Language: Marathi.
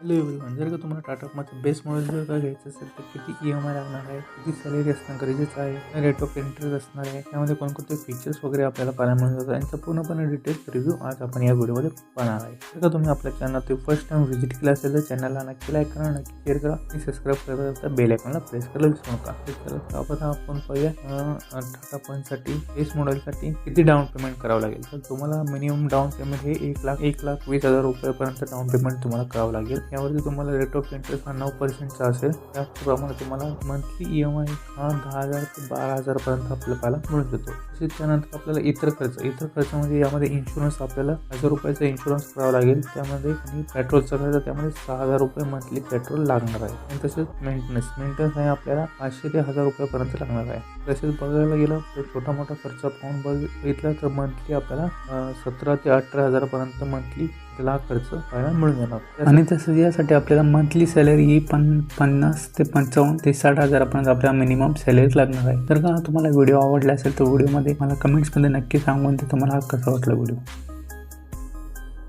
हॅलो एव्हरीवन, जर का तुम्हाला टाटामध्ये बेस मॉडेल जर का घ्यायचं असेल तर किती EMI लागणार आहे, किती सॅलरी असणं गरजेचं आहे, रेट ऑफ इंटरेस्ट असणार आहे, त्यामध्ये कोणकोणते फीचर्स वगैरे आपल्याला पाहायला मिळून जातात यांचा पूर्णपणे डिटेल्स रिव्ह्यू आज आपण या व्हिडिओमध्ये पाहणार आहे. जर का तुम्ही आपल्या चॅनल फर्स्ट टाइम व्हिजिट केला असेल तर चॅनलला नक्की लाईक करा, नक्की शेअर करा आणि सबस्क्राईब करता बेल आयकॉनला प्रेस करायला विसरू नका. तर आपण पाहूया टाटा पंचसाठी बेस मॉडेलसाठी किती डाऊन पेमेंट करावं लागेल. तर तुम्हाला मिनिमम डाऊन पेमेंट हे 1,20,000 रुपयापर्यंत डाऊन पेमेंट तुम्हाला करावं लागेल. यावरती तुम्हाला रेट ऑफ इंटरेस्ट हा 9%चा असेल. त्याप्रमाणे तुम्हाला मंथली EMI हा 10,000 ते 12,000 पर्यंत आपल्याला मिळून जातो. तसेच त्यानंतर आपल्याला इतर खर्च म्हणजे यामध्ये इन्शुरन्स आपल्याला 1,000 रुपयाचा इन्शुरन्स करावा लागेल. त्यामध्ये आणि पेट्रोलचा खर्च त्यामध्ये 6,000 रुपये मंथली पेट्रोल लागणार आहे. आणि तसेच मेंटेनन्स आहे आपल्याला 500 ते 1,000 रुपयापर्यंत लागणार आहे. तसेच बघायला गेलं तर छोटा मोठा खर्च पाहून बघितला तर मंथली आपल्याला 17,000 ते 18,000 पर्यंत मंथली त्याला खर्च पाहायला मिळून जाणार. आणि तसंच यासाठी आपल्याला मंथली सॅलरी ही 50 ते 55 ते 60,000पर्यंत आपल्याला मिनिमम सॅलरी लागणार आहे. जर का तुम्हाला व्हिडिओ आवडला असेल तर व्हिडिओमध्ये मला कमेंट्समध्ये नक्की सांगून ते तुम्हाला कसा वाटला व्हिडिओ.